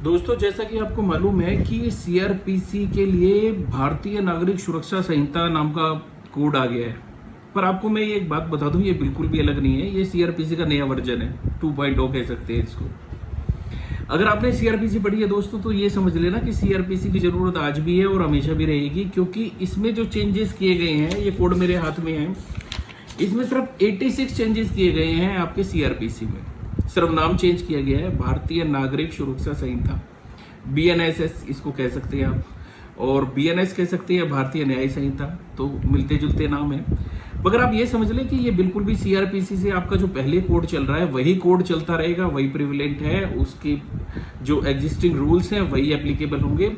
दोस्तों, जैसा कि आपको मालूम है कि सीआरपीसी के लिए भारतीय नागरिक सुरक्षा संहिता नाम का कोड आ गया है। पर आपको मैं ये एक बात बता दूं, ये बिल्कुल भी अलग नहीं है। ये सीआरपीसी का नया वर्जन है, 2.0 कह सकते हैं इसको। अगर आपने सीआरपीसी पढ़ी है दोस्तों, तो ये समझ लेना कि सीआरपीसी की जरूरत आज भी है और हमेशा भी रहेगी, क्योंकि इसमें जो चेंजेस किए गए हैं, ये कोड मेरे हाथ में है, इसमें सिर्फ 86 चेंजेस किए गए हैं आपके सीआरपीसी में। सिर्फ नाम चेंज किया गया है, भारतीय नागरिक सुरक्षा संहिता, बीएनएसएस इसको कह सकते हैं आप, और बीएनएस कह सकते हैं भारतीय न्याय संहिता, तो मिलते जुलते नाम है। मगर आप ये समझ लें कि ये बिल्कुल भी सीआरपीसी से आपका जो पहले कोड चल रहा है वही कोड चलता रहेगा, वही प्रिविलेंट है, उसके जो एग्जिस्टिंग रूल्स हैं वही एप्लीकेबल होंगे।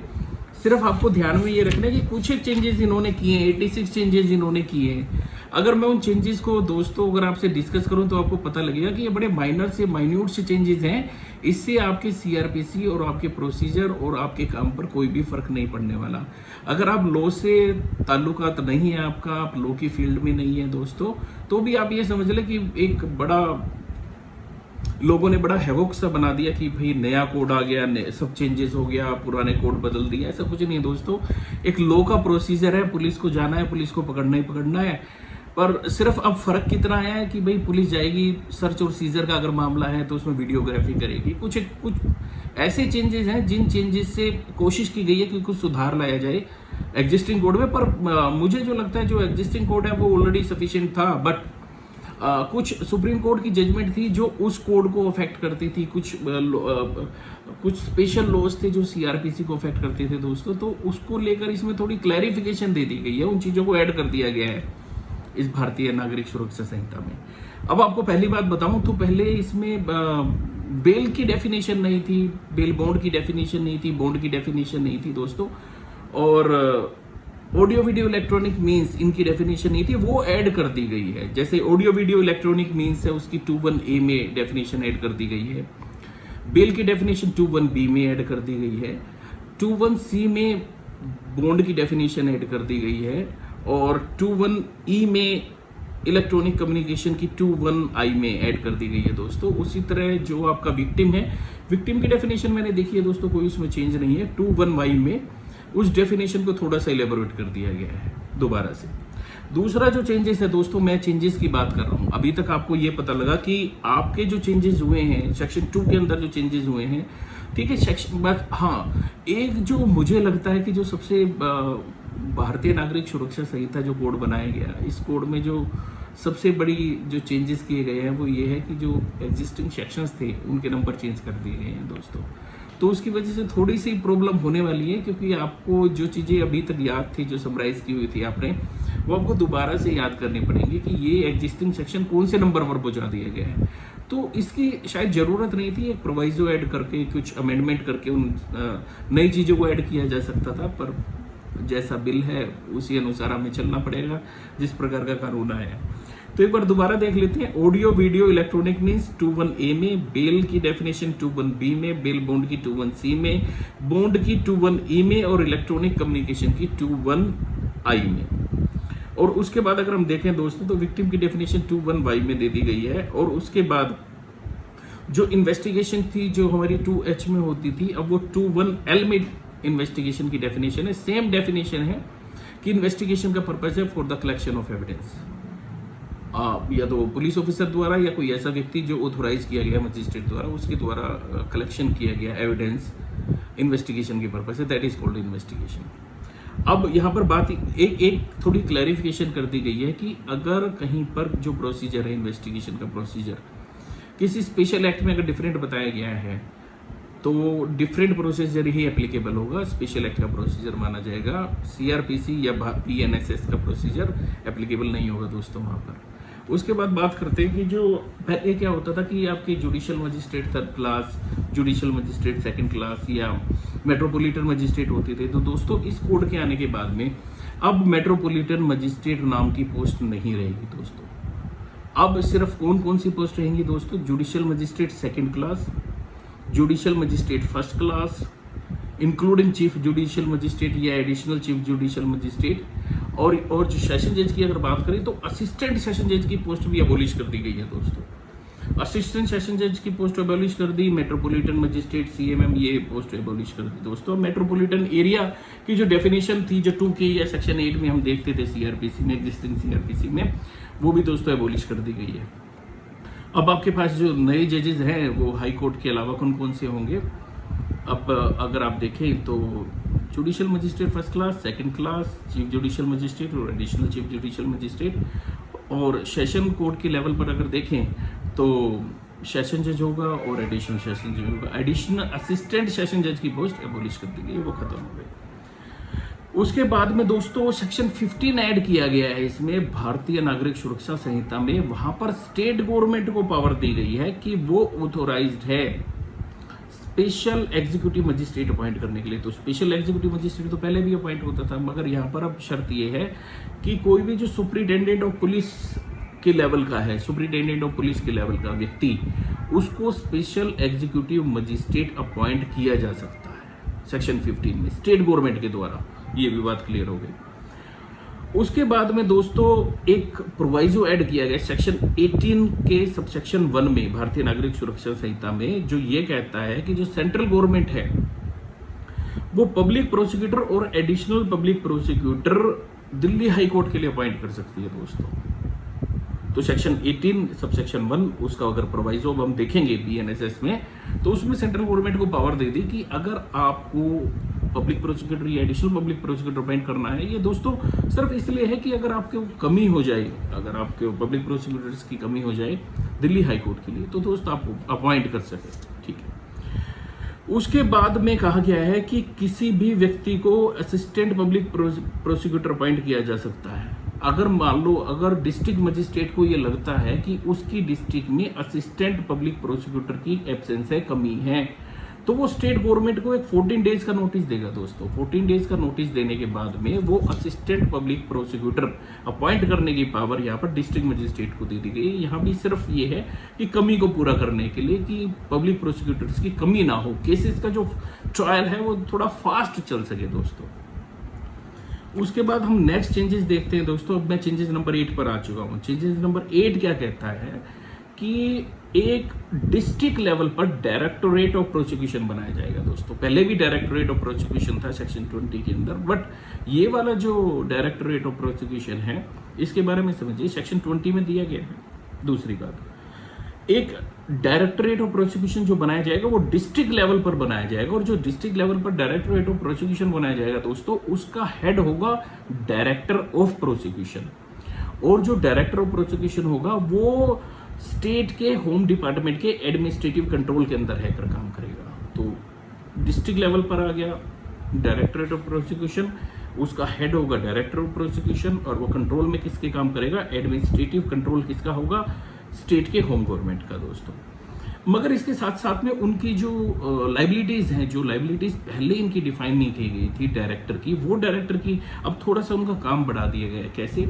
सिर्फ आपको ध्यान में ये रखना है कि कुछ एक चेंजेस इन्होंने किए हैं, 86 चेंजेस इन्होंने किए हैं। अगर मैं उन चेंजेस को दोस्तों अगर आपसे डिस्कस करूं तो आपको पता लगेगा कि ये बड़े माइनर से माइन्यूट से चेंजेस हैं। इससे आपके सीआरपीसी और आपके प्रोसीजर और आपके काम पर कोई भी फर्क नहीं पड़ने वाला। अगर आप लॉ से ताल्लुकात नहीं है आपका, आप लॉ की फील्ड में नहीं है दोस्तों, तो भी आप ये समझ लें कि एक बड़ा लोगों ने बड़ा हैवोक सा बना दिया कि भाई नया कोड आ गया, सब चेंजेस हो गया, पुराने कोड बदल दिया। ऐसा कुछ नहीं है दोस्तों। एक लॉ का प्रोसीजर है, पुलिस को जाना है, पुलिस को पकड़ना ही पकड़ना है। पर सिर्फ अब फर्क कितना आया है कि भाई पुलिस जाएगी, सर्च और सीजर का अगर मामला है तो उसमें वीडियोग्राफी करेगी। कुछ ऐसे चेंजेस हैं जिन चेंजेस से कोशिश की गई है कि कुछ सुधार लाया जाए एग्जिस्टिंग कोड में। पर मुझे जो लगता है जो एग्जिस्टिंग कोड है वो ऑलरेडी सफिशिएंट था। बट कुछ सुप्रीम कोर्ट की जजमेंट थी जो उस कोड को अफेक्ट करती थी, कुछ स्पेशल लॉज थे जो सीआरपीसी को अफेक्ट करते थे दोस्तों, तो उसको लेकर इसमें थोड़ी क्लैरिफिकेशन दे दी गई है, उन चीजों को ऐड कर दिया गया है इस भारतीय नागरिक सुरक्षा संहिता में। अब आपको पहली बात बताऊं तो पहले इसमें बेल की डेफिनेशन नहीं थी, बेल बॉन्ड की डेफिनेशन नहीं थी, बॉन्ड की डेफिनेशन नहीं थी दोस्तों, और ऑडियो वीडियो इलेक्ट्रॉनिक मीन्स इनकी डेफिनेशन नहीं थी, वो ऐड कर दी गई है। जैसे ऑडियो वीडियो इलेक्ट्रॉनिक मीन्स है, उसकी 21A में डेफिनेशन ऐड कर दी गई है। बेल की डेफिनेशन 21B में ऐड कर दी गई है। 21C में बॉन्ड की डेफिनेशन ऐड कर दी गई है, और 21E में इलेक्ट्रॉनिक कम्युनिकेशन की 21I में ऐड कर दी गई है दोस्तों। उसी तरह जो आपका विक्टिम है, विक्टिम की डेफिनेशन मैंने देखी है दोस्तों, कोई उसमें चेंज नहीं है। 21Y में उस डेफिनेशन को थोड़ा सा इलेबोरेट कर दिया गया है दोबारा से। दूसरा जो चेंजेस है दोस्तों, मैं चेंजेस की बात कर रहा हूं। अभी तक आपको ये पता लगा कि आपके जो चेंजेस हुए हैं सेक्शन 2 के अंदर, जो चेंजेस हुए हैं, ठीक है सेक्शन, बट हाँ, एक जो मुझे लगता है कि जो सबसे भारतीय नागरिक सुरक्षा संहिता जो कोड बनाया गया, इस कोड में जो सबसे बड़ी जो चेंजेस किए गए हैं वो ये है कि जो एग्जिस्टिंग सेक्शंस थे उनके नंबर चेंज कर दिए गए हैं दोस्तों। तो उसकी वजह से थोड़ी सी प्रॉब्लम होने वाली है, क्योंकि आपको जो चीज़ें अभी तक याद थी, जो समराइज की हुई थी आपने, वो आपको दोबारा से याद करनी पड़ेंगी कि ये एग्जिस्टिंग सेक्शन कौन से नंबर पर पहुंचा दिया गया है। तो इसकी शायद ज़रूरत नहीं थी, एक प्रोवाइजो ऐड करके, कुछ अमेंडमेंट करके उन नई चीज़ों को ऐड किया जा सकता था। पर जैसा बिल है उसी अनुसार हमें चलना पड़ेगा, जिस प्रकार का कानून आया है। तो एक बार दोबारा देख लेते हैं। Audio video electronic means 21A में, बेल की डेफिनेशन 21B में, बेल बॉन्ड की 21C में, बॉन्ड की 21E में, और इलेक्ट्रॉनिक कम्युनिकेशन की 21I में। और उसके बाद अगर हम देखें दोस्तों तो विक्टिम की डेफिनेशन 21Y में दे दी गई है। और उसके बाद जो इन्वेस्टिगेशन थी जो हमारी 2H में होती थी, अब वो 21L में इन्वेस्टिगेशन की डेफिनेशन है। सेम डेफिनेशन है कि इन्वेस्टिगेशन का पर्पस है for the collection of evidence, या तो पुलिस ऑफिसर द्वारा या कोई ऐसा व्यक्ति जो ऑथोराइज किया गया मजिस्ट्रेट द्वारा, उसके द्वारा कलेक्शन किया गया एविडेंस इन्वेस्टिगेशन के पर्पस है, दैट इज कॉल्ड इन्वेस्टिगेशन। अब यहाँ पर बात एक थोड़ी क्लैरिफिकेशन कर दी गई है कि अगर कहीं पर जो प्रोसीजर है इन्वेस्टिगेशन का प्रोसीजर किसी स्पेशल एक्ट में अगर डिफरेंट बताया गया है तो डिफरेंट प्रोसीजर ही एप्लीकेबल होगा, स्पेशल एक्ट का प्रोसीजर माना जाएगा। सीआरपीसी या बीएनएसएस का प्रोसीजर एप्लीकेबल नहीं होगा दोस्तों वहाँ पर। उसके बाद बात करते हैं कि जो पहले क्या होता था कि आपके judicial magistrate 3rd class, judicial magistrate 2nd class या मेट्रोपॉलिटन मजिस्ट्रेट होते थे। तो दोस्तों इस कोड के आने के बाद में अब मेट्रोपॉलिटन मजिस्ट्रेट नाम की पोस्ट नहीं रहेगी दोस्तों। अब सिर्फ कौन कौन सी पोस्ट रहेंगी दोस्तों? Judicial magistrate 2nd class, judicial magistrate 1st class, including chief judicial magistrate या एडिशनल चीफ जुडिशियल मजिस्ट्रेट, और जो सेशन जज की अगर बात करें तो असिस्टेंट सेशन जज की पोस्ट भी एबोलिश कर दी गई है दोस्तों। असिस्टेंट सेशन जज की पोस्ट एबॉलिश कर दी, मेट्रोपॉलिटन मजिस्ट्रेट सीएमएम ये पोस्ट एबॉलिश कर दी दोस्तों। मेट्रोपॉलिटन एरिया की जो डेफिनेशन थी जो 2K या सेक्शन 8 में हम देखते थे सीआरपीसी में, एग्जिस्टिंग सीआरपीसी में, वो भी दोस्तों एबॉलिश कर दी गई है। अब आपके पास जो नए जजेस हैं वो हाई कोर्ट के अलावा कौन कौन से होंगे। अब अगर आप देखें तो judicial magistrate first class, second class, chief judicial magistrate और एडिशनल चीफ जुडिशियल मजिस्ट्रेट, और सेशन कोर्ट के लेवल पर अगर देखें तो सेशन जज होगा और एडिशनल सेशन जज होगा। एडिशनल असिस्टेंट सेशन जज की पोस्ट एबॉलिश कर दी गई, वो खत्म हो गई। उसके बाद में दोस्तों सेक्शन 15 ऐड किया गया है इसमें भारतीय नागरिक सुरक्षा संहिता में। वहां पर स्टेट गवर्नमेंट को पावर दी गई है कि वो ऑथोराइज्ड है स्पेशल एग्जीक्यूटिव मजिस्ट्रेट अपॉइंट करने के लिए। तो स्पेशल एग्जीक्यूटिव मजिस्ट्रेट तो पहले भी अपॉइंट होता था, मगर यहाँ पर अब शर्त ये है कि कोई भी जो सुप्रिटेंडेंट ऑफ पुलिस के लेवल का है, सुप्रिटेंडेंट ऑफ पुलिस के लेवल का व्यक्ति, उसको स्पेशल एग्जीक्यूटिव मजिस्ट्रेट अपॉइंट किया जा सकता है सेक्शन 15 में स्टेट गवर्नमेंट के द्वारा। ये भी बात क्लियर हो गई। उसके बाद में दोस्तों एक प्रोवाइजो ऐड किया गया सेक्शन 18 के सबसेक्शन 1 में भारतीय नागरिक सुरक्षा संहिता में, जो ये कहता है कि जो सेंट्रल गवर्नमेंट है वो पब्लिक प्रोसिक्यूटर और additional public prosecutor Delhi high court के लिए अपॉइंट कर सकती है दोस्तों। तो सेक्शन 18 सबसेक्शन 1 उसका अगर प्रोवाइजो अब हम देखेंगे BNSS में, तो उसमें सेंट्रल गवर्नमेंट को पावर दे दी कि अगर आपको पब्लिक प्रोसिक्यूटर या एडिशनल पब्लिक प्रोसिक्यूटर अपॉइंट करना है, ये दोस्तों सिर्फ इसलिए है कि अगर आपके कमी हो जाए, अगर आपके पब्लिक प्रोसिक्यूटर्स की कमी हो जाए दिल्ली हाई कोर्ट के लिए, तो दोस्त आप अपॉइंट कर सके, ठीक है। उसके बाद में कहा गया है कि किसी भी व्यक्ति को असिस्टेंट पब्लिक प्रोसिक्यूटर अपॉइंट किया जा सकता है अगर मान लो अगर डिस्ट्रिक्ट मजिस्ट्रेट को ये लगता है कि उसकी डिस्ट्रिक्ट में असिस्टेंट पब्लिक प्रोसिक्यूटर की एब्सेंस है, कमी है, तो वो स्टेट गवर्नमेंट को एक 14 डेज का नोटिस देगा दोस्तों। 14 डेज का नोटिस देने के बाद में वो असिस्टेंट पब्लिक प्रोसिक्यूटर अपॉइंट करने की पावर यहाँ पर डिस्ट्रिक्ट मजिस्ट्रेट को दे दी गई है। यहाँ भी सिर्फ ये है कि कमी को पूरा करने के लिए कि पब्लिक प्रोसिक्यूटर्स की कमी ना हो, केसेस का जो ट्रायल है वो थोड़ा फास्ट चल सके दोस्तों। उसके बाद हम नेक्स्ट चेंजेस देखते हैं दोस्तों। अब मैं चेंजेस नंबर 8 पर आ चुका हूँ। चेंजेस नंबर 8 क्या कहता है कि एक डिस्ट्रिक्ट लेवल पर डायरेक्टोरेट ऑफ प्रोसिक्यूशन बनाया जाएगा दोस्तों। पहले भी डायरेक्टोरेट ऑफ प्रोसिक्यूशन था सेक्शन 20 के अंदर, बट ये वाला जो डायरेक्टोरेट ऑफ प्रोसिक्यूशन है इसके बारे में समझिए, सेक्शन 20 में दिया गया है। दूसरी बात, एक डायरेक्टोरेट ऑफ प्रोसिक्यूशन जो बनाया जाएगा वो डिस्ट्रिक्ट लेवल पर बनाया जाएगा, और जो डिस्ट्रिक्ट लेवल पर डायरेक्टोरेट ऑफ प्रोसिक्यूशन बनाया जाएगा दोस्तों, उसका हेड होगा डायरेक्टर ऑफ प्रोसिक्यूशन, और जो डायरेक्टर ऑफ प्रोसिक्यूशन होगा वो स्टेट के होम डिपार्टमेंट के एडमिनिस्ट्रेटिव कंट्रोल के अंदर रहकर काम करेगा। तो डिस्ट्रिक्ट लेवल पर आ गया डायरेक्टोरेट ऑफ प्रोसिक्यूशन, उसका हेड होगा डायरेक्टर ऑफ प्रोसिक्यूशन, और वो कंट्रोल में किसके काम करेगा, एडमिनिस्ट्रेटिव कंट्रोल किसका होगा, स्टेट के होम गवर्नमेंट का दोस्तों। मगर इसके साथ साथ में उनकी जो लाइबिलिटीज हैं, जो लाइबिलिटीज पहले इनकी डिफाइन नहीं की गई थी डायरेक्टर की, वो डायरेक्टर की अब थोड़ा सा उनका काम बढ़ा दिया गया है। कैसे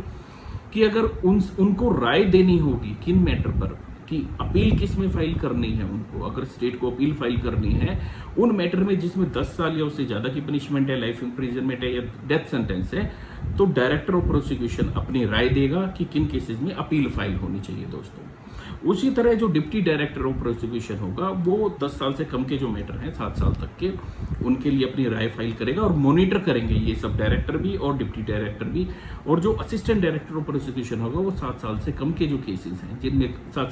कि अगर उनको राय देनी होगी किन मैटर पर, कि अपील किस में फाइल करनी है उनको, अगर स्टेट को अपील फाइल करनी है उन मैटर में जिसमें 10 साल या उससे ज्यादा की पनिशमेंट है, लाइफ इम्प्रिजनमेंट है या डेथ सेंटेंस है, तो डायरेक्टर ऑफ प्रोसिक्यूशन अपनी राय देगा कि किन केसेस में अपील फाइल होनी चाहिए दोस्तों। उसी तरह जो डिप्टी डायरेक्टर ऑफ प्रोसिक्यूशन होगा वो 10 साल से कम के जो मैटर हैं 7 साल तक के, उनके लिए अपनी राय फाइल करेगा, और मॉनिटर करेंगे ये सब डायरेक्टर भी और डिप्टी डायरेक्टर भी। और जो असिस्टेंट डायरेक्टर ऑफ प्रोसिक्यूशन होगा वो 7 साल से कम के जो केसेस हैं जिनमें 7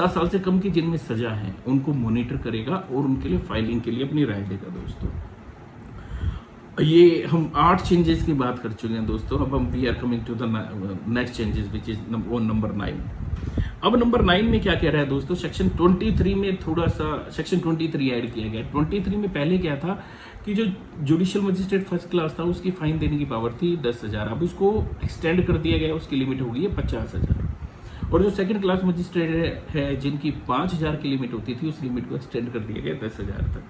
साल से कम की जिनमें सजा है उनको मॉनिटर करेगा और उनके लिए फाइलिंग के लिए अपनी राय देगा दोस्तों। ये हम 8 चेंजेस की बात कर चुके हैं दोस्तों। अब हम we are coming to the next changes which is number 9। अब नंबर 9 में क्या कह रहा है दोस्तों, सेक्शन 23 में थोड़ा सा सेक्शन 23 ऐड किया गया। 23 में पहले क्या था कि जो जुडिशियल मजिस्ट्रेट फर्स्ट क्लास था उसकी फाइन देने की पावर थी 10,000, अब उसको एक्सटेंड कर दिया गया, उसकी लिमिट हो गई है 50,000। और जो सेकंड क्लास मजिस्ट्रेट है जिनकी 5,000 की लिमिट होती थी उस लिमिट को एक्सटेंड कर दिया गया 10,000 तक।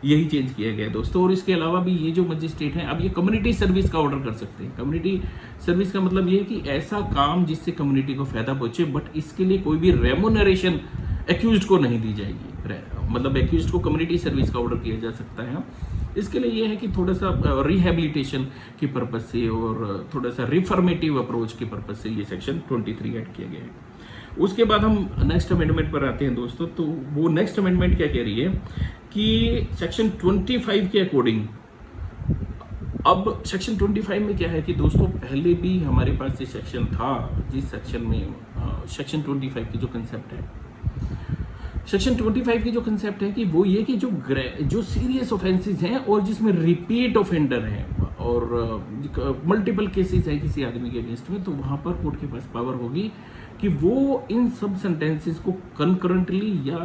यही चेंज किया गया दोस्तों। और इसके अलावा भी ये जो मजिस्ट्रेट हैं अब ये कम्युनिटी सर्विस का ऑर्डर कर सकते हैं। कम्युनिटी सर्विस का मतलब ये है कि ऐसा काम जिससे कम्युनिटी को फायदा पहुंचे, बट इसके लिए कोई भी रेमुनरेशन एक्यूज्ड को नहीं दी जाएगी। मतलब एक्यूज्ड को कम्युनिटी सर्विस का ऑर्डर किया जा सकता है। इसके लिए ये है कि थोड़ा सा रिहेबिलिटेशन की पर्पज से और थोड़ा सा रिफॉर्मेटिव अप्रोच के पर्पज से ये सेक्शन 23 ऐड किया गया है। उसके बाद हम नेक्स्ट अमेंडमेंट पर आते हैं दोस्तों। तो वो नेक्स्ट अमेंडमेंट क्या कह रही है कि सेक्शन 25 के अकॉर्डिंग, अब सेक्शन 25 में क्या है कि दोस्तों पहले भी हमारे पास ये सेक्शन था, जिस सेक्शन में सेक्शन 25 की जो कंसेप्ट है, सेक्शन 25 की जो कंसेप्ट है कि वो ये कि जो सीरियस ऑफेंसेस हैं और जिसमें रिपीट ऑफेंडर हैं और मल्टीपल केसेस है किसी आदमी के अगेंस्ट में, तो वहां पर कोर्ट के पास पावर होगी कि वो इन सब सेंटेंसेस को कंकरेंटली या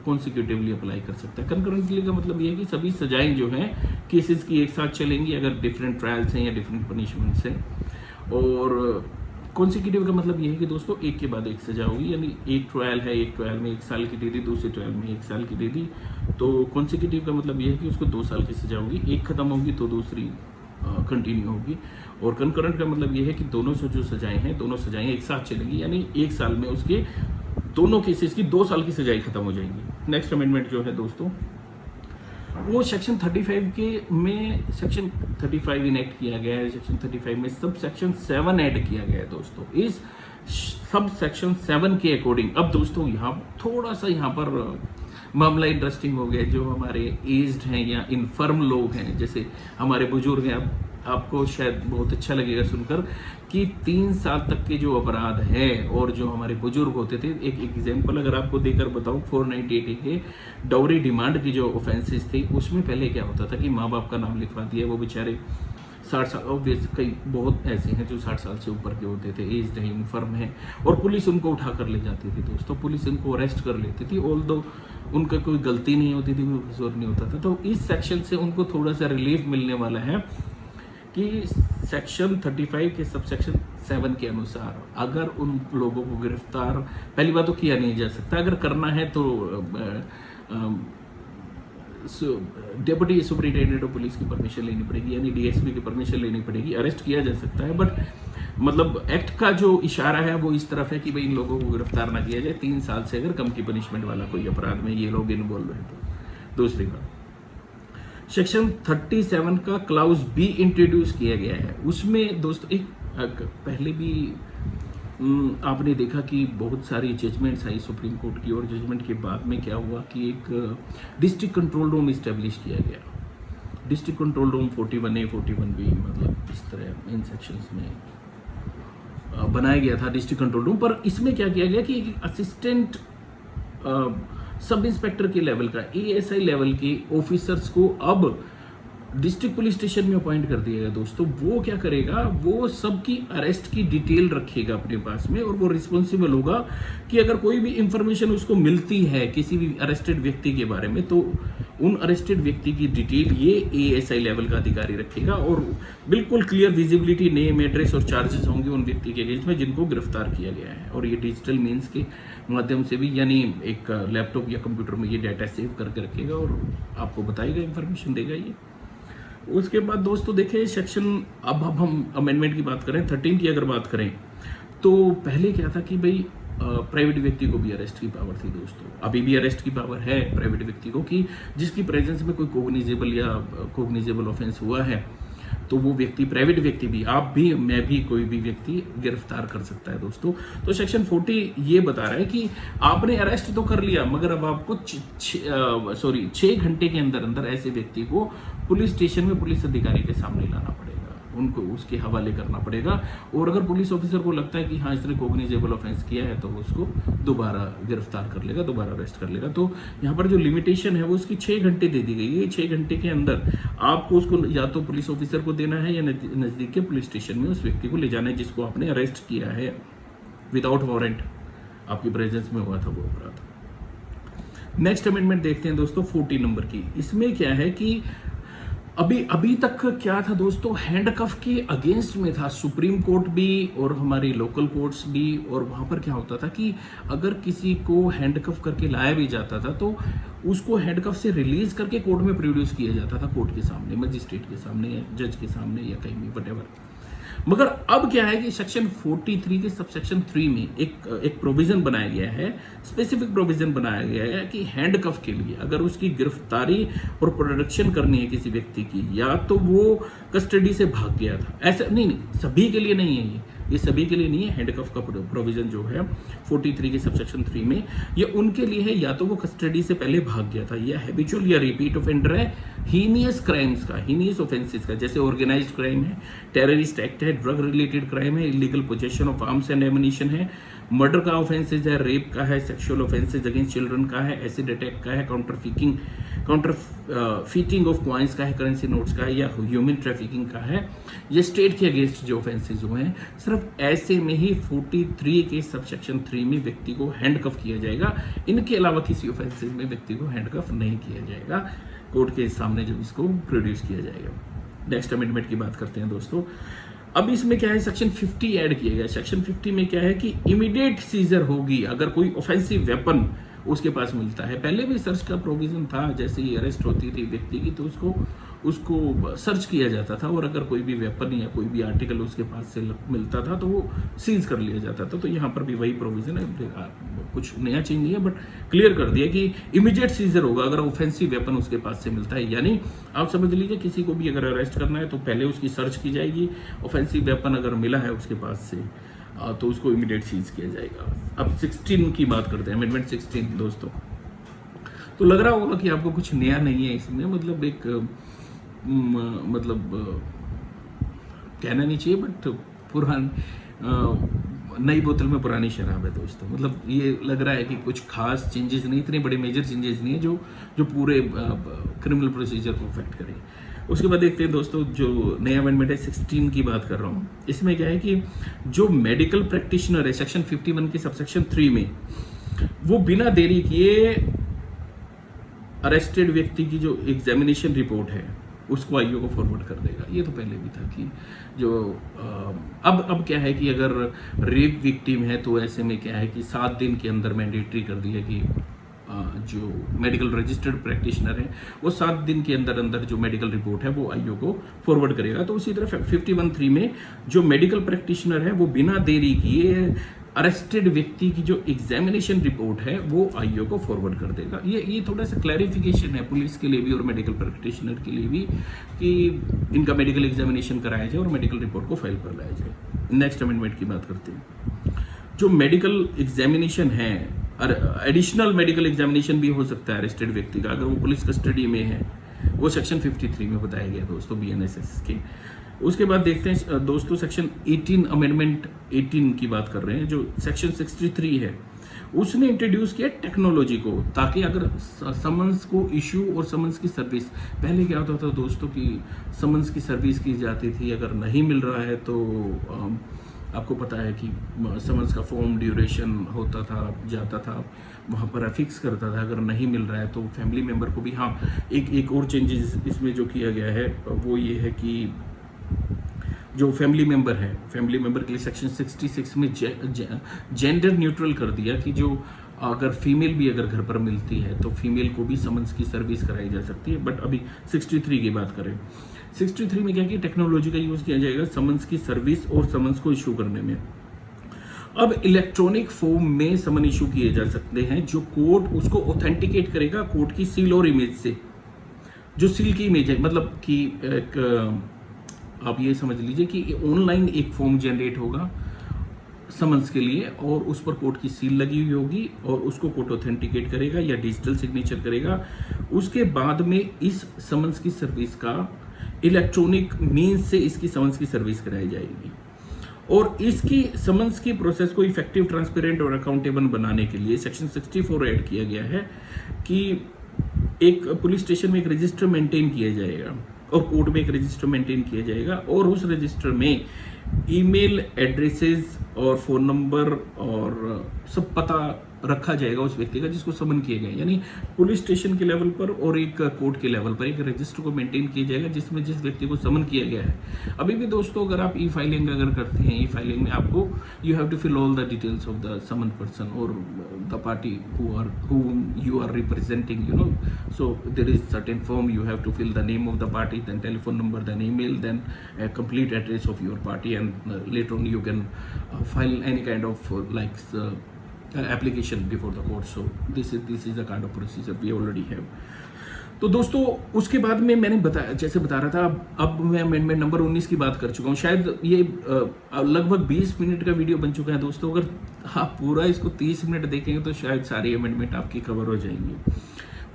कॉन्सिक्यूटिवली अप्लाई कर सकता है। कंकरेंटली का मतलब ये है कि सभी सजाएं जो हैं केसेस की एक साथ चलेंगी अगर डिफरेंट ट्रायल्स हैं या डिफरेंट पनिशमेंट्स हैं, और कॉन्सिक्यूटिव का मतलब ये है कि दोस्तों एक के बाद एक सजा होगी, यानी एक ट्रायल है, एक ट्रायल में 1 साल की दे दी, दूसरे ट्रायल में 1 साल की दे दी, तो कॉन्सिक्यूटिव का मतलब ये है कि उसको 2 साल की सजा होगी, एक खत्म होगी तो दूसरी कंटिन्यू होगी। और कंकरेंट का मतलब ये है कि दोनों से जो सजाएं हैं, दोनों सजाएं एक साथ चलेंगी, यानी 1 साल में उसके दोनों केसेस की 2 साल की सजाएं खत्म हो जाएंगी। नेक्स्ट अमेंडमेंट जो है दोस्तों, वो सेक्शन 35 के में सेक्शन 35 इनेक्ट किया गया है। सेक्शन 35 में सब सेक्शन 7 ऐड किया गया है दोस्तों। इस सब सेक्शन 7 के अकॉर्डिंग अब दोस्तों यहाँ थोड़ा सा यहाँ पर मामला इंटरेस्टिंग हो गया। जो हमारे एज्ड हैं या इनफर्म लोग हैं, जैसे हमारे बुजुर्ग हैं, अब आपको शायद बहुत अच्छा लगेगा सुनकर कि 3 साल तक के जो अपराध है और जो हमारे बुजुर्ग होते थे, एक एग्जाम्पल अगर आपको देकर बताऊं, 498 के डाउरी डिमांड की जो ऑफेंसेस थे, उसमें पहले क्या होता था कि माँ बाप का नाम लिखवा दिया, वो बेचारे 60 साल, ऑब्वियस कई बहुत ऐसे हैं जो 60 साल से ऊपर के होते थे, एज है, इनफर्म है, और पुलिस उनको उठा कर ले जाती थी दोस्तों। पुलिस उनको अरेस्ट कर लेती थी, ऑल्दो उनका कोई गलती नहीं होती थी, कोई कसूर नहीं होता था। तो इस सेक्शन से उनको थोड़ा सा रिलीफ मिलने वाला है कि सेक्शन 35 के सब सेक्शन 7 के अनुसार अगर उन लोगों को गिरफ्तार पहली बात तो किया नहीं जा सकता, अगर करना है तो डेप्यूटी सुपरिटेंडेंट ऑफ पुलिस की परमिशन लेनी पड़ेगी, यानी डीएसपी की परमिशन लेनी पड़ेगी। अरेस्ट किया जा सकता है, बट मतलब एक्ट का जो इशारा है वो इस तरफ है कि भाई इन लोगों को गिरफ्तार ना किया जाए 3 साल से अगर कम की पनिशमेंट वाला कोई अपराध में ये लोग इन्वॉल्व है तो। दूसरी बात, सेक्शन 37 का क्लाउज बी इंट्रोड्यूस किया गया है। उसमें दोस्तों एक पहले भी आपने देखा कि बहुत सारी जजमेंट्स आई सुप्रीम कोर्ट की, और जजमेंट के बाद में क्या हुआ कि एक डिस्ट्रिक्ट कंट्रोल रूम इस्टेब्लिश किया गया। District control room 41A 41B मतलब इस तरह इन सेक्शंस में बनाया गया था डिस्ट्रिक्ट कंट्रोल रूम। पर इसमें क्या किया गया कि एक असिस्टेंट सब इंस्पेक्टर के लेवल का, ASI लेवल के ऑफिसर्स को अब डिस्ट्रिक्ट पुलिस स्टेशन में अपॉइंट कर दिया गया दोस्तों। वो क्या करेगा, वो सबकी अरेस्ट की डिटेल रखेगा अपने पास में, और वो रिस्पॉन्सिबल होगा कि अगर कोई भी इंफॉर्मेशन उसको मिलती है किसी भी अरेस्टेड व्यक्ति के बारे में, तो उन अरेस्टेड व्यक्ति की डिटेल ये ASI लेवल का अधिकारी रखेगा, और बिल्कुल क्लियर विजिबिलिटी, नेम, एड्रेस और चार्जेस होंगे उन व्यक्ति के अगेंस्ट में जिनको गिरफ्तार किया गया है। और ये डिजिटल मीन्स के माध्यम से भी, यानी एक लैपटॉप या कंप्यूटर में ये डाटा सेव करके रखेगा और आपको बताएगा, इंफॉर्मेशन देगा ये। उसके बाद दोस्तों देखिए सेक्शन, अब हम अमेंडमेंट की बात करें 13 की अगर बात करें, तो पहले क्या था कि भाई प्राइवेट व्यक्ति को भी अरेस्ट की पावर थी दोस्तों। अभी भी अरेस्ट की पावर है प्राइवेट व्यक्ति को कि जिसकी प्रेजेंस में कोई कोग्निजेबल ऑफेंस हुआ है, तो वो व्यक्ति, प्राइवेट व्यक्ति भी, आप भी, मैं भी, कोई भी व्यक्ति गिरफ्तार कर सकता है दोस्तों। तो सेक्शन 40 ये बता रहा है कि आपने अरेस्ट तो कर लिया, मगर अब आपको 6 घंटे के अंदर अंदर ऐसे व्यक्ति को पुलिस स्टेशन में पुलिस अधिकारी के सामने लाना पड़ेगा, उनको उसके हवाले करना पड़ेगा। और अगर पुलिस ऑफिसर को लगता है कि हाँ इसने कोग्निजेबल ऑफेंस किया है, तो उसको दोबारा गिरफ्तार कर लेगा, दोबारा अरेस्ट कर लेगा। तो यहाँ पर जो लिमिटेशन है वो उसकी 6 घंटे दे दी गई है। 6 घंटे के अंदर आपको उसको या तो पुलिस ऑफिसर को देना है या नजदीक के पुलिस स्टेशन में उस व्यक्ति को ले जाना है जिसको आपने अरेस्ट किया है विदाउट वारंट, आपकी प्रेजेंस में हुआ था वो अपराध। नेक्स्ट अमेंडमेंट देखते हैं दोस्तों 40 नंबर की। इसमें क्या है कि अभी तक क्या था दोस्तों, हैंडकफ के अगेंस्ट में था सुप्रीम कोर्ट भी और हमारी लोकल कोर्ट्स भी। और वहां पर क्या होता था कि अगर किसी को हैंडकफ करके लाया भी जाता था तो उसको हैंडकफ से रिलीज करके कोर्ट में प्रोड्यूस किया जाता था, कोर्ट के सामने, मजिस्ट्रेट के सामने या जज के सामने या कहीं भी, वटेवर। मगर अब क्या है कि सेक्शन 43 के सब सेक्शन 3 में एक प्रोविजन बनाया गया है, स्पेसिफिक प्रोविजन बनाया गया है कि हैंडकफ के लिए अगर उसकी गिरफ्तारी और प्रोडक्शन करनी है किसी व्यक्ति की, या तो वो कस्टडी से भाग गया था, ऐसा नहीं, सभी के लिए नहीं है ये, ये सभी के लिए नहीं है। हैंडकफ का प्रोविजन जो है 43 के सबसेक्शन 3 में, ये उनके लिए है या तो वो कस्टडी से पहले भाग गया था, या हैबिचुअल या रिपीट ऑफेंडर है हीनियस क्राइम्स का, हीनियस ऑफेंसेस का, जैसे ऑर्गेनाइज्ड क्राइम है, टेररिस्ट एक्ट है, ड्रग रिलेटेड क्राइम है, illegal possession of arms and ammunition है, मर्डर का ऑफेंसेज है, रेप का है, सेक्सुअल ऑफेंसेज अगेंस्ट चिल्ड्रन का है, एसिड अटैक का है, काउंटरफीटिंग ऑफ कॉइन्स का है, करेंसी नोट्स का है, या ह्यूमन ट्रैफिकिंग का है, ये स्टेट के अगेंस्ट जो ऑफेंसेज हुए हैं, सिर्फ ऐसे में ही 43 के सबसेक्शन 3 में व्यक्ति को हैंडकफ किया जाएगा। इनके अलावा किसी ऑफेंसेज में व्यक्ति को हैंडकफ नहीं किया जाएगा कोर्ट के सामने जब इसको प्रोड्यूस किया जाएगा। नेक्स्ट अमेंडमेंट की बात करते हैं दोस्तों। अब इसमें क्या है, सेक्शन 50 ऐड किया गया। सेक्शन 50 में क्या है कि इमीडिएट सीजर होगी अगर कोई ऑफेंसिव वेपन उसके पास मिलता है। पहले भी सर्च का प्रोविजन था, जैसे ही अरेस्ट होती थी व्यक्ति की तो उसको सर्च किया जाता था, और अगर कोई भी वेपन या कोई भी आर्टिकल उसके पास से मिलता था तो वो सीज कर लिया जाता था। तो यहाँ पर भी वही प्रोविजन है, कुछ नया चेंज नहीं है, बट क्लियर कर दिया कि इमीडिएट सीजर होगा अगर ऑफेंसिव वेपन उसके पास से मिलता है। यानी आप समझ लीजिए किसी को भी अगर अरेस्ट करना है तो पहले उसकी सर्च की जाएगी, ऑफेंसिव वेपन अगर मिला है उसके पास से तो उसको इमीडिएट सीज किया जाएगा। अब 16 की बात करते हैं, अमेंडमेंट 16 दोस्तों। तो लग रहा होगा कि आपको कुछ नया नहीं है इसमें, मतलब एक कहना नहीं चाहिए बट नई बोतल में पुरानी शराब है दोस्तों। मतलब ये लग रहा है कि कुछ खास चेंजेस नहीं, इतने बड़े मेजर चेंजेस नहीं है जो पूरे क्रिमिनल प्रोसीजर को अफेक्ट करें। उसके बाद देखते हैं दोस्तों, जो नया अमेंडमेंट है 16 की बात कर रहा हूँ। इसमें क्या है कि जो मेडिकल प्रैक्टिशनर है सेक्शन 51 के सबसेक्शन 3 में, वो बिना देरी किए अरेस्टेड व्यक्ति की जो एग्जामिनेशन रिपोर्ट है उसको आईओ को फॉरवर्ड कर देगा। ये तो पहले भी था कि जो अब क्या है कि अगर रेप विक्टिम है तो ऐसे में क्या है कि 7 दिन के अंदर मैंडेटरी कर दिया कि जो मेडिकल रजिस्टर्ड प्रैक्टिशनर है वो 7 दिन के अंदर जो मेडिकल रिपोर्ट है वो आईओ को फॉरवर्ड करेगा। तो उसी तरह 51(3) में जो मेडिकल प्रैक्टिशनर है वो बिना देरी किए अरेस्टेड व्यक्ति की जो एग्जामिनेशन रिपोर्ट है वो आईओ को फॉरवर्ड कर देगा। ये थोड़ा सा क्लैरिफिकेशन है पुलिस के लिए भी और मेडिकल प्रैक्टिशनर के लिए भी कि इनका मेडिकल एग्जामिनेशन कराया जाए और मेडिकल रिपोर्ट को फाइल कर लाया जाए। नेक्स्ट अमेंडमेंट की बात करते हैं। जो मेडिकल एग्जामिनेशन है, एडिशनल मेडिकल एग्जामिनेशन भी हो सकता है अरेस्टेड व्यक्ति का अगर वो पुलिस कस्टडी में है, वो सेक्शन 53 में बताया गया दोस्तों BNSS के। उसके बाद देखते हैं दोस्तों सेक्शन 18 अमेंडमेंट 18 की बात कर रहे हैं। जो सेक्शन 63 है उसने इंट्रोड्यूस किया टेक्नोलॉजी को, ताकि अगर समन्स को इशू और समन्स की सर्विस, पहले क्या होता था दोस्तों कि समन्स की सर्विस की जाती थी, अगर नहीं मिल रहा है तो आपको पता है कि समन्स का फॉर्म ड्यूरेशन होता था, जाता था वहाँ पर अफिक्स करता था, अगर नहीं मिल रहा है तो फैमिली मेम्बर को भी। हाँ, एक और चेंजेस इसमें जो किया गया है वो ये है कि जो फैमिली मेम्बर है, फैमिली मेम्बर के लिए सेक्शन 66 में जेंडर न्यूट्रल कर दिया कि जो अगर फीमेल भी अगर घर पर मिलती है तो फीमेल को भी समन्स की सर्विस कराई जा सकती है। बट अभी 63 की बात करें, 63 में क्या कि टेक्नोलॉजी का यूज किया जाएगा समन्स की सर्विस और समन्स को इशू करने में। अब इलेक्ट्रॉनिक फॉर्म में समन इशू किए जा सकते हैं, जो कोर्ट उसको ऑथेंटिकेट करेगा कोर्ट की सील और इमेज से। जो सील की इमेज है, मतलब कि एक आप ये समझ लीजिए कि ऑनलाइन एक फॉर्म जनरेट होगा समन्स के लिए और उस पर कोर्ट की सील लगी हुई होगी और उसको कोर्ट ऑथेंटिकेट करेगा या डिजिटल सिग्नेचर करेगा। उसके बाद में इस समन्स की सर्विस का इलेक्ट्रॉनिक मीन्स से इसकी समन्स की सर्विस कराई जाएगी। और इसकी समन्स की प्रोसेस को इफेक्टिव, ट्रांसपेरेंट और अकाउंटेबल बनाने के लिए सेक्शन 64 ऐड किया गया है कि एक पुलिस स्टेशन में एक रजिस्टर मेंटेन किया जाएगा और कोर्ट में एक रजिस्टर मेंटेन किया जाएगा और उस रजिस्टर में ईमेल एड्रेसेस और फ़ोन नंबर और सब पता रखा जाएगा उस व्यक्ति का जिसको समन किया गया। यानी पुलिस स्टेशन के लेवल पर और एक कोर्ट के लेवल पर एक रजिस्टर को मेंटेन किया जाएगा जिसमें जिस व्यक्ति को समन किया गया है। अभी भी दोस्तों अगर आप ई फाइलिंग अगर करते हैं, ई फाइलिंग में आपको you have to fill all the details of the summon person और the party whom you are representing, you know. So there is certain form you have to fill the name of the party, then telephone number, then email, then a complete address of your party, and later on you can file any kind of application before the court. So this is the kind of procedure we already have. तो दोस्तों उसके बाद में मैंने बताया, जैसे बता रहा था, अब मैं अमेंडमेंट नंबर 19 की बात कर चुका हूँ। शायद ये लगभग 20 मिनट का वीडियो बन चुका है दोस्तों। अगर आप पूरा इसको 30 मिनट देखेंगे तो शायद सारी अमेंडमेंट आपकी कवर हो जाएंगी।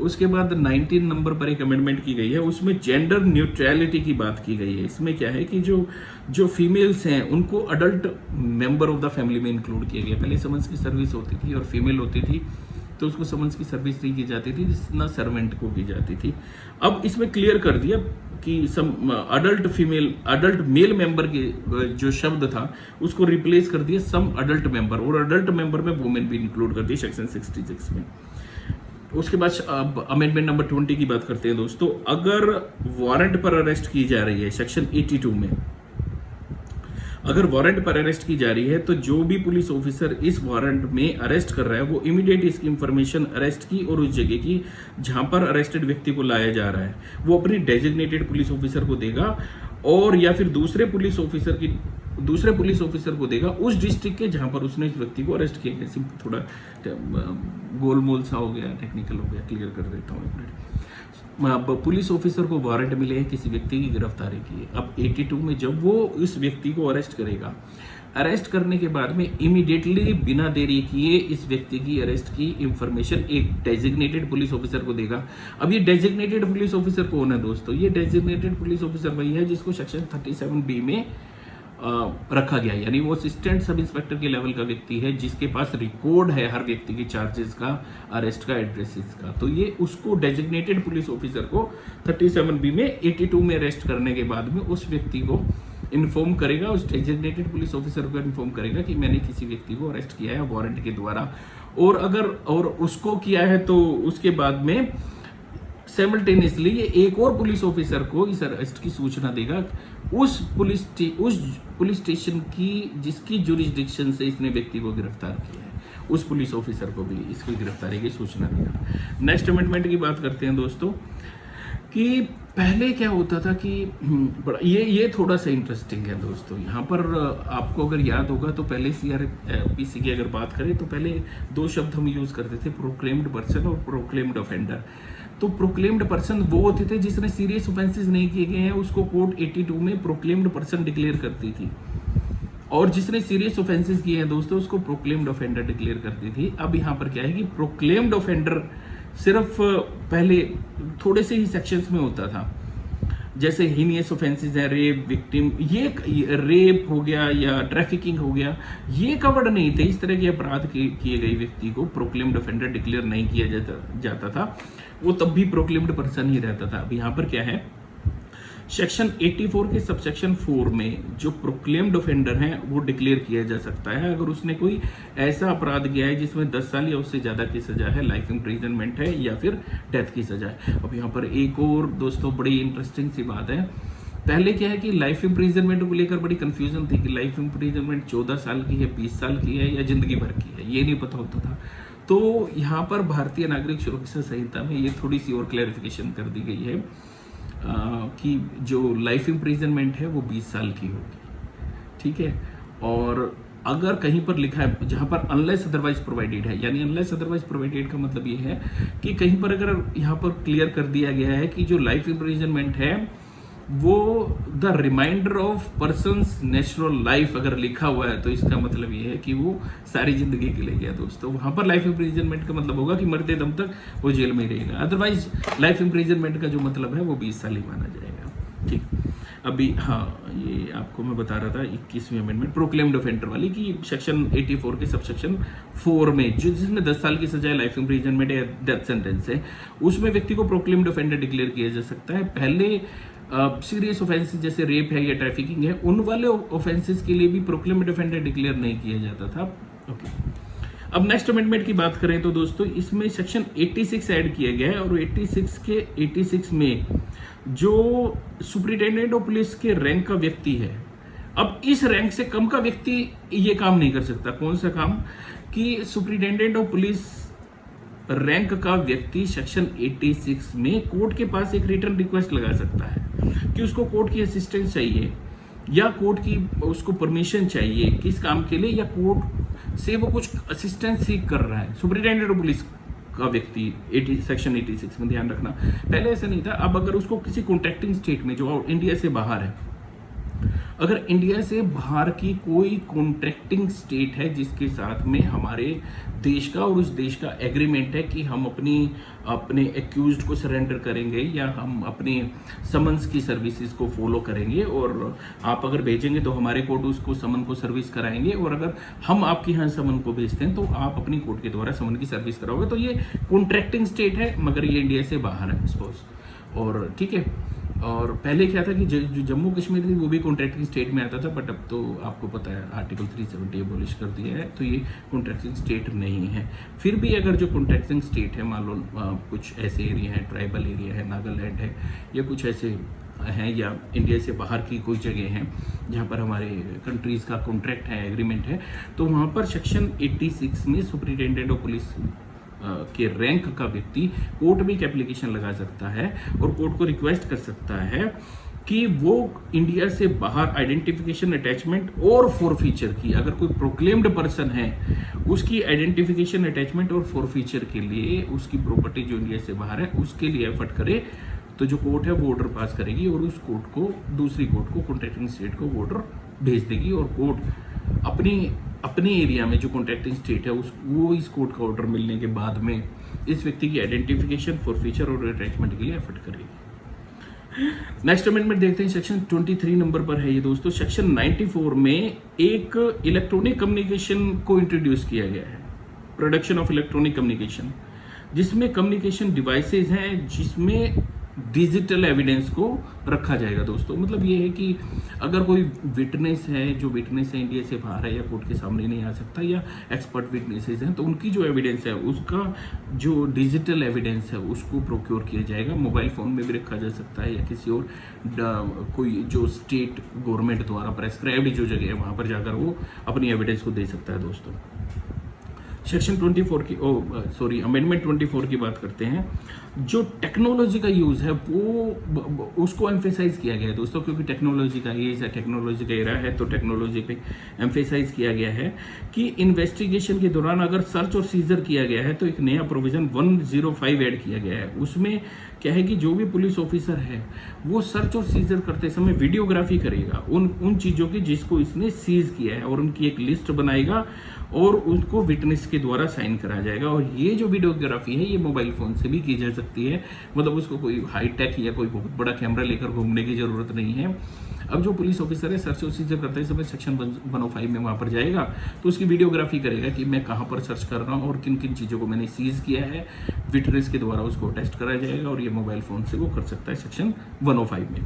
उसके बाद 19 नंबर पर एक अमेंडमेंट की गई है, उसमें जेंडर न्यूट्रलिटी की बात की गई है। इसमें क्या है कि जो फीमेल्स हैं उनको adult member of the family में इंक्लूड किया गया। पहले समन्स की सर्विस होती थी और फीमेल होती थी तो उसको समन्स की सर्विस नहीं की जाती थी, जितना सर्वेंट को की जाती थी। अब इसमें क्लियर कर दिया कि अडल्ट मेल मेंबर के जो शब्द था उसको रिप्लेस कर दिया सम अडल्ट मेंबर, और अडल्ट मेंबर में वुमेन भी इंक्लूड कर दी सेक्शन 66 में। उसके बाद अब अमेंडमेंट नंबर 20 की बात करते हैं दोस्तों। अगर वारंट पर अरेस्ट की जा रही है सेक्शन 82 में, अगर वारंट पर अरेस्ट की जा रही है तो जो भी पुलिस ऑफिसर इस वारंट में अरेस्ट कर रहा है वो इमीडिएट इसकी इंफॉर्मेशन अरेस्ट की और उस जगह की जहां पर अरेस्टेड व्यक्ति को लाया जा रहा है वो अपनी डेजिग्नेटेड पुलिस ऑफिसर को देगा, और या फिर दूसरे पुलिस ऑफिसर को देगा उस डिस्ट्रिक्ट के जहां पर उसने इस व्यक्ति को अरेस्ट किया गया। थोड़ा गोलमोल सा हो गया, टेक्निकल हो गया, क्लियर कर देता हूँ एक मिनट। पुलिस ऑफिसर को वारंट मिले हैं किसी व्यक्ति की गिरफ्तारी की। अब 82 में जब वो इस व्यक्ति को अरेस्ट करेगा, अरेस्ट करने के बाद में इमीडिएटली बिना देरी किए इस व्यक्ति की अरेस्ट की इंफॉर्मेशन एक डेजिग्नेटेड पुलिस ऑफिसर को देगा। अब ये डेजिग्नेटेड पुलिस ऑफिसर कौन है दोस्तों? ये डेजिग्नेटेड पुलिस ऑफिसर वही है जिसको सेक्शन 37B में रखा गया, यानी वो असिस्टेंट सब इंस्पेक्टर के लेवल का व्यक्ति है जिसके पास रिकॉर्ड है हर व्यक्ति के चार्जेस का, अरेस्ट का, एड्रेसेस का। तो ये उसको डेजिग्नेटेड पुलिस ऑफिसर को 37B में 82 में अरेस्ट करने के बाद में उस व्यक्ति को इन्फॉर्म करेगा, उस डेजिग्नेटेड पुलिस ऑफिसर को इन्फॉर्म करेगा कि मैंने किसी व्यक्ति को अरेस्ट किया है वारंट के द्वारा। और उसको किया है तो उसके बाद में साइमल्टेनियसली ये एक और पुलिस ऑफिसर को इस अरेस्ट की सूचना देगा, उस पुलिस स्टेशन की जिसकी जुरिस्डिक्शन से इसने व्यक्ति को गिरफ्तार किया है, उस पुलिस ऑफिसर को भी इसकी गिरफ्तारी की सूचना देगा। नेक्स्ट अमेंडमेंट की बात करते हैं दोस्तों कि पहले क्या होता था कि ये थोड़ा सा इंटरेस्टिंग है दोस्तों। यहाँ पर आपको अगर याद होगा तो पहले CRPC की अगर बात करें तो पहले 2 शब्द हम यूज करते थे, प्रोक्लेम्ड पर्सन और प्रोक्लेम्ड ऑफेंडर। तो प्रोक्लेम्ड पर्सन वो होते थे जिसने सीरियस ऑफेंसेस नहीं किए गए हैं, उसको कोर्ट 82 में प्रोक्लेम्ड पर्सन डिक्लेयर करती थी, और जिसने सीरियस ऑफेंसेस किए हैं दोस्तों उसको प्रोक्लेम्ड ऑफेंडर डिक्लेयर करती थी। अब यहाँ पर क्या है कि प्रोक्लेम्ड ऑफेंडर सिर्फ पहले थोड़े से ही सेक्शंस में होता था, जैसे हीनियस ऑफेंसेस है, रेप विक्टिम, ये रेप हो गया या ट्रैफिकिंग हो गया, ये कवर्ड नहीं थे। इस तरह के अपराध किए गए व्यक्ति को प्रोक्लेम्ड ऑफेंडर डिक्लेयर नहीं किया जाता था, वो तब भी प्रोक्लेम्ड पर्सन ही रहता था। अब यहाँ पर क्या है, सेक्शन 84 के सबसेक्शन 4 में जो प्रोक्लेम्ड ऑफेंडर है वो डिक्लेयर किया जा सकता है अगर उसने कोई ऐसा अपराध किया है जिसमें 10 साल या उससे ज्यादा की सजा है, लाइफ इम्प्रिजनमेंट है या फिर डेथ की सजा है। अब यहाँ पर एक और दोस्तों बड़ी इंटरेस्टिंग सी बात है। पहले क्या है कि लाइफ इम्प्रिजनमेंट को लेकर बड़ी कंफ्यूजन थी कि लाइफ इम्प्रिजनमेंट 14 साल की है, 20 साल की है या जिंदगी भर की है, ये नहीं पता होता था। तो यहाँ पर भारतीय नागरिक सुरक्षा संहिता में ये थोड़ी सी और क्लैरिफिकेशन कर दी गई है कि जो लाइफ इम्प्रिजनमेंट है वो 20 साल की होगी, ठीक है। और अगर कहीं पर लिखा है जहां पर अनलेस अदरवाइज प्रोवाइडेड है, यानी अनलेस अदरवाइज प्रोवाइडेड का मतलब ये है कि कहीं पर अगर यहाँ पर क्लियर कर दिया गया है कि जो लाइफ इम्प्रिजनमेंट है वो the reminder of person's natural life अगर लिखा हुआ है तो इसका मतलब ये है कि वो सारी जिंदगी के लिए गया दोस्तों। वहां पर लाइफ इम्प्रिजनमेंट का मतलब होगा कि मरते दम तक वो जेल में ही रहेगा, अदरवाइज लाइफ इम्प्रिजनमेंट का जो मतलब है वो 20 साल ही माना जाएगा, ठीक। अभी हाँ, ये आपको मैं बता रहा था 21वीं अमेंडमेंट प्रोक्लेम्ड ऑफेंडर वाली की सेक्शन 84 के सबसेक्शन 4 में जो जिसमें 10 साल की सजा, लाइफ इम्प्रिजनमेंट या डेथ सेंटेंस है, उसमें व्यक्ति को प्रोक्लेम्ड ऑफेंडर डिक्लेयर किया जा सकता है। पहले सीरियस ऑफेंसेस जैसे रेप है या ट्रैफिकिंग है, उन वाले ऑफेंसेस के लिए भी प्रोक्लेम्ड ऑफेंडर डिक्लेयर नहीं किया जाता था, ओके। अब नेक्स्ट अमेंडमेंट की बात करें तो दोस्तों इसमें सेक्शन 86 ऐड किया गया है, और 86 में जो सुपरिटेंडेंट ऑफ पुलिस के रैंक का व्यक्ति है, अब इस रैंक से कम का व्यक्ति ये काम नहीं कर सकता। कौन सा काम? कि सुपरिटेंडेंट ऑफ पुलिस रैंक का व्यक्ति सेक्शन 86 में कोर्ट के पास एक रिटर्न रिक्वेस्ट लगा सकता है कि उसको कोर्ट की असिस्टेंस चाहिए या कोर्ट की उसको परमिशन चाहिए किस काम के लिए, या कोर्ट से वो कुछ असिस्टेंस सीख कर रहा है, सुपरिटेंडेंट ऑफ पुलिस का व्यक्ति 80 सेक्शन 86 में, ध्यान रखना पहले ऐसा नहीं था। अब अगर उसको किसी कॉन्ट्रैक्टिंग स्टेट में जो इंडिया से बाहर है, अगर इंडिया से बाहर की कोई कॉन्ट्रैक्टिंग स्टेट है जिसके साथ में हमारे देश का और उस देश का एग्रीमेंट है कि हम अपने एक्यूज्ड को सरेंडर करेंगे या हम अपने समन्स की सर्विसेज को फॉलो करेंगे, और आप अगर भेजेंगे तो हमारे कोर्ट उसको समन को सर्विस कराएंगे, और अगर हम आपके यहाँ समन को भेजते हैं तो आप अपनी कोर्ट के द्वारा समन की सर्विस कराओगे। तो ये कॉन्ट्रैक्टिंग स्टेट है, मगर ये इंडिया से बाहर है सपोज। और ठीक है, और पहले क्या था कि जो जम्मू कश्मीर थी वो भी कॉन्ट्रैक्टिंग स्टेट में आता था, बट अब तो आपको पता है आर्टिकल 370 एबॉलिश कर दिया है, तो ये कॉन्ट्रैक्टिंग स्टेट नहीं है। फिर भी अगर जो कॉन्ट्रैक्टिंग स्टेट है, मान लो कुछ ऐसे एरिया है, ट्राइबल एरिया है, नागालैंड है, या कुछ ऐसे हैं, या इंडिया से बाहर की कोई जगह है जहाँ पर हमारे कंट्रीज़ का कॉन्ट्रैक्ट है, एग्रीमेंट है, तो वहाँ पर सेक्शन 86 में सुपरिटेंडेंट ऑफ पुलिस के रैंक का व्यक्ति कोर्ट में एक एप्लीकेशन लगा सकता है और कोर्ट को रिक्वेस्ट कर सकता है कि वो इंडिया से बाहर आइडेंटिफिकेशन, अटैचमेंट और फॉरफीचर की, अगर कोई प्रोक्लेम्ड पर्सन है उसकी आइडेंटिफिकेशन, अटैचमेंट और फॉरफीचर के लिए उसकी प्रॉपर्टी जो इंडिया से बाहर है उसके लिए एफर्ट करे, तो जो कोर्ट है वो ऑर्डर पास करेगी और उस कोर्ट को, दूसरी कोर्ट को, कॉन्ट्रैक्टिंग स्टेट को वो ऑर्डर भेज देगी, और कोर्ट अपने एरिया में जो कॉन्ट्रैक्टिंग स्टेट है वो इस कोर्ट का ऑर्डर मिलने के बाद में इस व्यक्ति की आइडेंटिफिकेशन, फॉरफीचर और अटैचमेंट के लिए एफर्ट करेगी। नेक्स्ट अमेंडमेंट देखते हैं, सेक्शन 23 नंबर पर है ये दोस्तों। सेक्शन 94 में एक इलेक्ट्रॉनिक कम्युनिकेशन को इंट्रोड्यूस किया गया है, प्रोडक्शन ऑफ इलेक्ट्रॉनिक कम्युनिकेशन, जिसमें कम्युनिकेशन डिवाइसेज हैं जिसमें डिजिटल एविडेंस को रखा जाएगा दोस्तों। मतलब ये है कि अगर कोई विटनेस है, जो विटनेस है इंडिया से बाहर है या कोर्ट के सामने नहीं आ सकता, या एक्सपर्ट विटनेसेस हैं, तो उनकी जो एविडेंस है उसका जो डिजिटल एविडेंस है उसको प्रोक्योर किया जाएगा। मोबाइल फ़ोन में भी रखा जा सकता है या किसी और कोई जो स्टेट गवर्नमेंट द्वारा प्रेस्क्राइब्ड जो जगह है वहाँ पर जाकर वो अपनी एविडेंस को दे सकता है दोस्तों। सेक्शन 24 की अमेंडमेंट 24 की बात करते हैं। जो टेक्नोलॉजी का यूज़ है वो उसको एम्फेसाइज किया गया है दोस्तों, क्योंकि टेक्नोलॉजी का एज है, टेक्नोलॉजी का एरा है, तो टेक्नोलॉजी पे एम्फेसाइज किया गया है कि इन्वेस्टिगेशन के दौरान अगर सर्च और सीजर किया गया है तो एक नया प्रोविज़न 105 ऐड किया गया है। उसमें क्या है कि जो भी पुलिस ऑफिसर है वो सर्च और सीजर करते समय वीडियोग्राफी करेगा उन चीज़ों की जिसको इसने सीज किया है, और उनकी एक लिस्ट बनाएगा और उसको विटनेस के द्वारा साइन करा जाएगा। और ये जो वीडियोग्राफी है ये मोबाइल फ़ोन से भी की जा सकती है, मतलब उसको कोई हाईटेक या कोई बहुत बड़ा कैमरा लेकर घूमने की ज़रूरत नहीं है। अब जो पुलिस ऑफिसर है सर्च और सीजर करते समय सेक्शन 105 में वहाँ पर जाएगा तो उसकी वीडियोग्राफी करेगा कि मैं कहाँ पर सर्च कर रहा हूँ और किन किन चीज़ों को मैंने सीज किया है, विटनेस के द्वारा उसको टेस्ट कराया जाएगा, और ये मोबाइल फ़ोन से वो कर सकता है सेक्शन 105 में।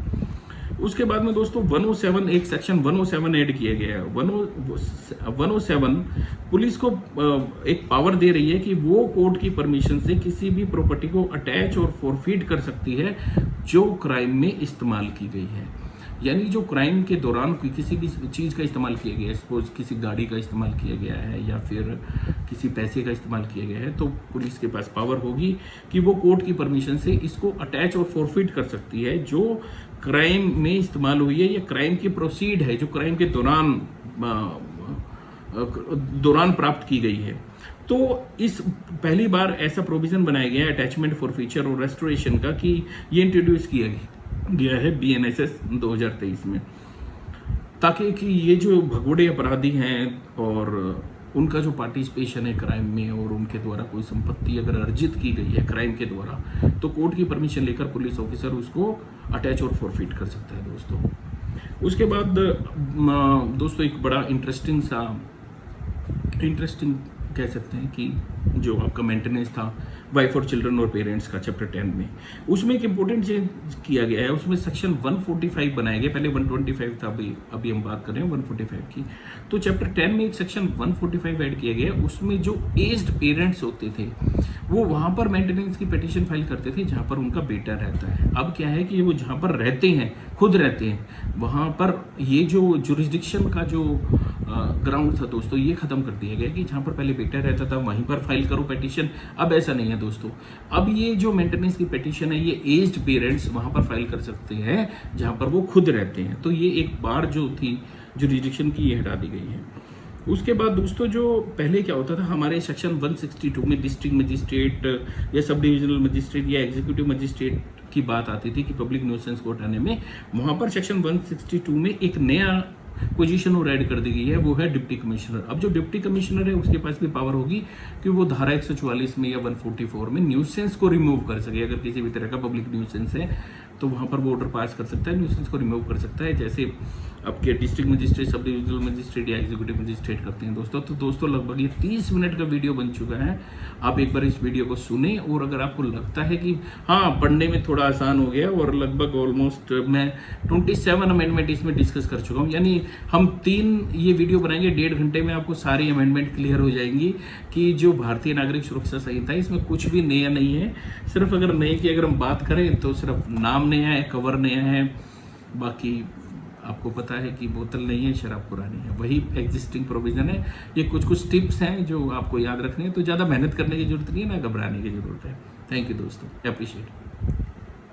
उसके बाद में दोस्तों 107, एक सेक्शन 107 ऐड किया गया है। 107 पुलिस को एक पावर दे रही है कि वो कोर्ट की परमिशन से किसी भी प्रॉपर्टी को अटैच और फॉरफीट कर सकती है जो क्राइम में इस्तेमाल की गई है। यानी जो क्राइम के दौरान किसी भी चीज़ का इस्तेमाल किया गया है, सपोज किसी गाड़ी का इस्तेमाल किया गया है या फिर किसी पैसे का इस्तेमाल किया गया है, तो पुलिस के पास पावर होगी कि वो कोर्ट की परमिशन से इसको अटैच और फॉरफीट कर सकती है जो क्राइम में इस्तेमाल हुई है या क्राइम की प्रोसीड है जो क्राइम के दौरान प्राप्त की गई है। तो इस पहली बार ऐसा प्रोविज़न बनाया गया है अटैचमेंट, फॉरफीचर और रेस्टोरेशन का कि ये इंट्रोड्यूस किया गया है BNSS 2023 में, ताकि कि ये जो भगोड़े अपराधी हैं और उनका जो पार्टिसिपेशन है क्राइम में और उनके द्वारा कोई संपत्ति अगर अर्जित की गई है क्राइम के द्वारा, तो कोर्ट की परमिशन लेकर पुलिस ऑफिसर उसको अटैच और फॉरफीट कर सकता है दोस्तों। उसके बाद दोस्तों एक बड़ा इंटरेस्टिंग कह सकते हैं कि जो आपका मेंटेनेंस था वाइफ और चिल्ड्रन और पेरेंट्स का चैप्टर 10 में, उसमें एक इंपॉर्टेंट चेंज किया गया है। उसमें सेक्शन 145 बनाया गया, पहले 125 था, अभी हम बात कर रहे हैं 145 की। तो चैप्टर 10 में एक सेक्शन 145 ऐड किया गया। उसमें जो एज्ड पेरेंट्स होते थे वो वहाँ पर मेंटेनेंस की पिटीशन फाइल करते थे जहाँ पर उनका बेटा रहता है। अब क्या है कि वो जहाँ पर रहते हैं, खुद रहते हैं, वहाँ पर ये जो जुरिस्डिक्शन का जो ग्राउंड था दोस्तों, ये खत्म कर दिया गया कि जहाँ पर पहले बेटा रहता था वहीं पर फाइल करो पिटीशन। अब ऐसा नहीं है दोस्तों, अब ये जो मेंटेनेंस की पिटीशन है ये एज्ड पेरेंट्स वहाँ पर फाइल कर सकते हैं जहाँ पर वो खुद रहते हैं। तो ये एक बार जो थी जुरिस्डिक्शन की, ये हटा दी गई है। उसके बाद दोस्तों जो पहले क्या होता था, हमारे सेक्शन 162 में डिस्ट्रिक्ट मजिस्ट्रेट या सब डिविजनल मजिस्ट्रेट या एग्जीक्यूटिव मजिस्ट्रेट की बात आती थी कि पब्लिक न्यूसेंस को हटाने में, वहां पर सेक्शन 162 में एक नया पोजीशन और ऐड कर दी गई है, वो है डिप्टी कमिश्नर। अब जो डिप्टी कमिश्नर है उसके पास भी पावर होगी कि वो धारा 144 में या 144 में न्यूसेंस को रिमूव कर सके। अगर किसी भी तरह का पब्लिक न्यूसेंस है तो वहां पर वो ऑर्डर पास कर सकता है, न्यूसेंस को रिमूव कर सकता है, जैसे आपके district magistrate, sub divisional magistrate या एग्जीक्यूटिव मजिस्ट्रेट करते हैं दोस्तों। तो दोस्तों लगभग ये 30 मिनट का वीडियो बन चुका है, आप एक बार इस वीडियो को सुने, और अगर आपको लगता है कि हाँ पढ़ने में थोड़ा आसान हो गया, और लगभग ऑलमोस्ट मैं 27 अमेंडमेंट इसमें डिस्कस कर चुका हूँ, यानी हम 3 ये वीडियो बनाएंगे, 1.5 घंटे में आपको सारी अमेंडमेंट क्लियर हो जाएंगी कि जो भारतीय नागरिक सुरक्षा संहिता है इसमें कुछ भी नया नहीं है। सिर्फ अगर नए की अगर हम बात करें तो सिर्फ नाम नया है, कवर नया है, बाकी आपको पता है कि बोतल नहीं है, शराब पुरानी है, वही एग्जिस्टिंग प्रोविजन है। ये कुछ टिप्स हैं जो आपको याद रखने हैं, तो ज़्यादा मेहनत करने की जरूरत नहीं है, ना घबराने की जरूरत है। थैंक यू दोस्तों, अप्रिशिएट।